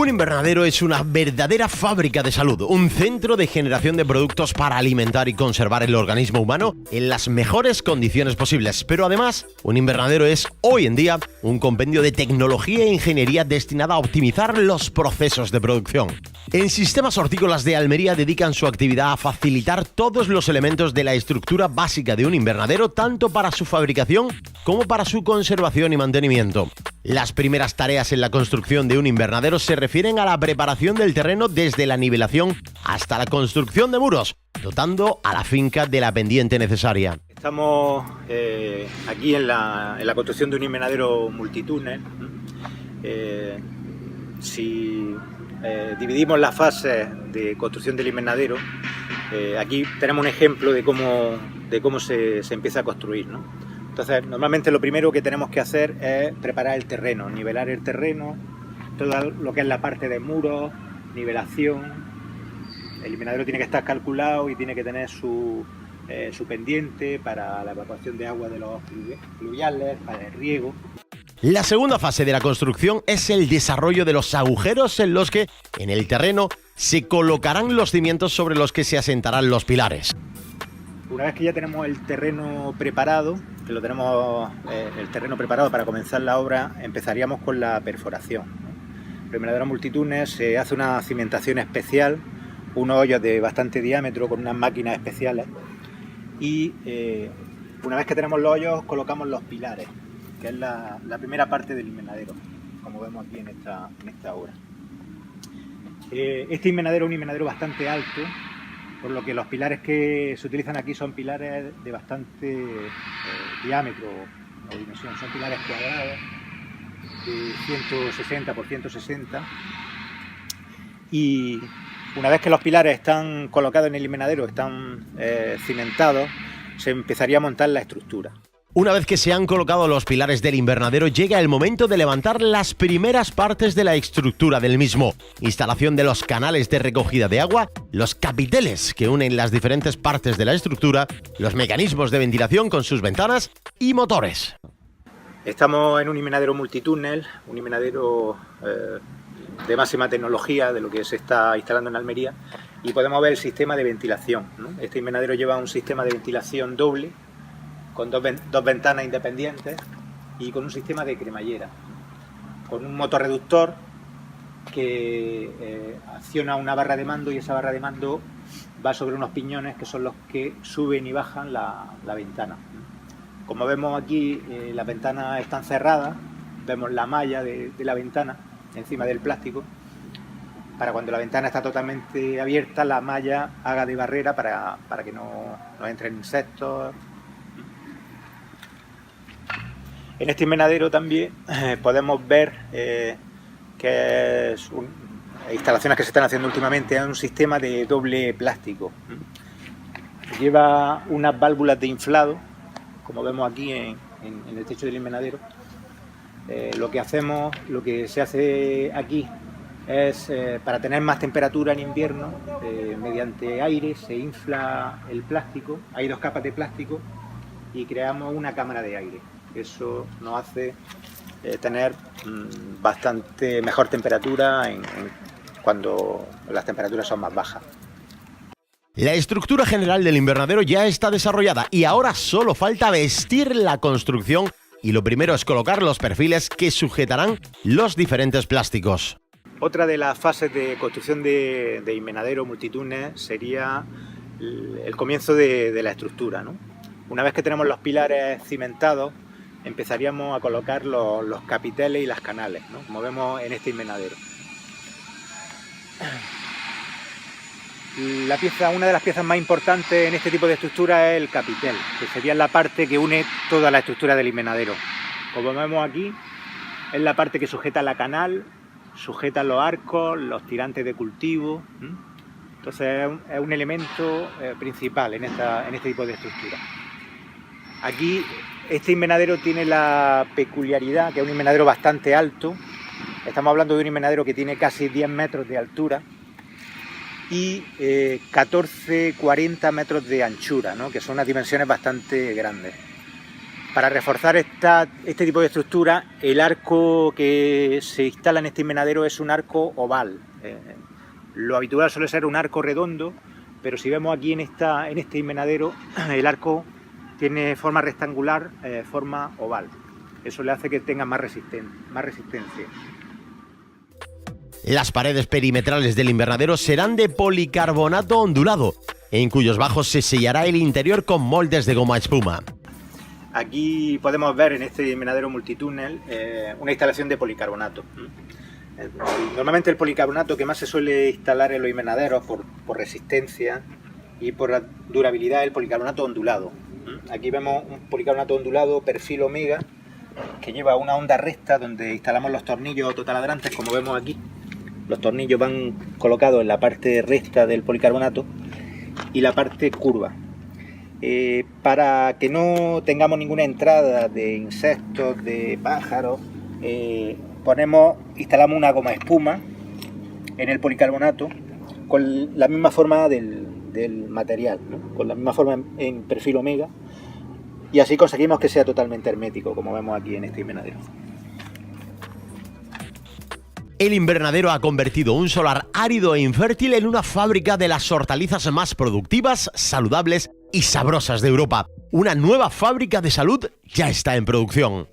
Un invernadero es una verdadera fábrica de salud, un centro de generación de productos para alimentar y conservar el organismo humano en las mejores condiciones posibles. Pero además, un invernadero es, hoy en día, un compendio de tecnología e ingeniería destinada a optimizar los procesos de producción. En Sistemas Hortícolas de Almería dedican su actividad a facilitar todos los elementos de la estructura básica de un invernadero, tanto para su fabricación como para su conservación y mantenimiento. Las primeras tareas en la construcción de un invernadero se refieren a la preparación del terreno desde la nivelación hasta la construcción de muros, dotando a la finca de la pendiente necesaria. Estamos aquí en la construcción de un invernadero multitúnel. Si dividimos las fases de construcción del invernadero, aquí tenemos un ejemplo de cómo se empieza a construir, ¿no? Entonces, normalmente lo primero que tenemos que hacer es preparar el terreno, nivelar el terreno, todo lo que es la parte de muros, nivelación. El invernadero tiene que estar calculado y tiene que tener su pendiente para la evacuación de agua de los fluviales, para el riego. La segunda fase de la construcción es el desarrollo de los agujeros en los que, en el terreno, se colocarán los cimientos sobre los que se asentarán los pilares. Una vez que ya tenemos el terreno preparado, el terreno preparado para comenzar la obra, empezaríamos con la perforación, ¿no? El invernadero multitúnel se hace una cimentación especial, unos hoyos de bastante diámetro con unas máquinas especiales y una vez que tenemos los hoyos colocamos los pilares, que es la primera parte del invernadero, como vemos aquí en esta obra. Este invernadero es un invernadero bastante alto, por lo que los pilares que se utilizan aquí son pilares de bastante diámetro o dimensión, son pilares cuadrados de 160 por 160 y una vez que los pilares están colocados en el invernadero, están cimentados, se empezaría a montar la estructura. Una vez que se han colocado los pilares del invernadero, llega el momento de levantar las primeras partes de la estructura del mismo. Instalación de los canales de recogida de agua, los capiteles que unen las diferentes partes de la estructura, los mecanismos de ventilación con sus ventanas y motores. Estamos en un invernadero multitúnel, un invernadero de máxima tecnología de lo que se está instalando en Almería y podemos ver el sistema de ventilación, ¿no? Este invernadero lleva un sistema de ventilación doble, con dos ventanas independientes y con un sistema de cremallera, con un motorreductor que acciona una barra de mando y esa barra de mando va sobre unos piñones que son los que suben y bajan la ventana. Como vemos aquí, las ventanas están cerradas, vemos la malla de la ventana encima del plástico, para cuando la ventana está totalmente abierta la malla haga de barrera para que no entren insectos. En este invernadero también podemos ver que es instalaciones que se están haciendo últimamente, es un sistema de doble plástico. Lleva unas válvulas de inflado, como vemos aquí en el techo del invernadero. Lo que se hace aquí es, para tener más temperatura en invierno, mediante aire se infla el plástico, hay dos capas de plástico y creamos una cámara de aire. Eso nos hace tener bastante mejor temperatura cuando las temperaturas son más bajas. La estructura general del invernadero ya está desarrollada y ahora solo falta vestir la construcción y lo primero es colocar los perfiles que sujetarán los diferentes plásticos. Otra de las fases de construcción de invernadero multitúnel sería el comienzo de la estructura, ¿no? Una vez que tenemos los pilares cimentados, empezaríamos a colocar los capiteles y las canales, ¿no? Como vemos en este invernadero. Una de las piezas más importantes en este tipo de estructura es el capitel, que sería la parte que une toda la estructura del invernadero. Como vemos aquí, es la parte que sujeta la canal, sujeta los arcos, los tirantes de cultivo. Entonces es un elemento principal en este tipo de estructura. Aquí este invernadero tiene la peculiaridad que es un invernadero bastante alto. Estamos hablando de un invernadero que tiene casi 10 metros de altura y 14-40 metros de anchura, ¿no? Que son unas dimensiones bastante grandes. Para reforzar este tipo de estructura, el arco que se instala en este invernadero es un arco oval. Lo habitual suele ser un arco redondo, pero si vemos aquí en este invernadero, el arco tiene forma rectangular, forma oval. Eso le hace que tenga más resistencia. Las paredes perimetrales del invernadero serán de policarbonato ondulado, en cuyos bajos se sellará el interior con moldes de goma espuma. Aquí podemos ver en este invernadero multitúnel una instalación de policarbonato. Normalmente el policarbonato que más se suele instalar en los invernaderos por resistencia y por la durabilidad es el policarbonato ondulado. Aquí vemos un policarbonato ondulado perfil omega que lleva una onda recta donde instalamos los tornillos autotaladrantes, como vemos aquí. Los tornillos van colocados en la parte recta del policarbonato y la parte curva. Para que no tengamos ninguna entrada de insectos, de pájaros, instalamos una goma espuma en el policarbonato con la misma forma del material, ¿no? Con la misma forma en perfil omega, y así conseguimos que sea totalmente hermético, como vemos aquí en este invernadero. El invernadero ha convertido un solar árido e infértil en una fábrica de las hortalizas más productivas, saludables y sabrosas de Europa. Una nueva fábrica de salud ya está en producción.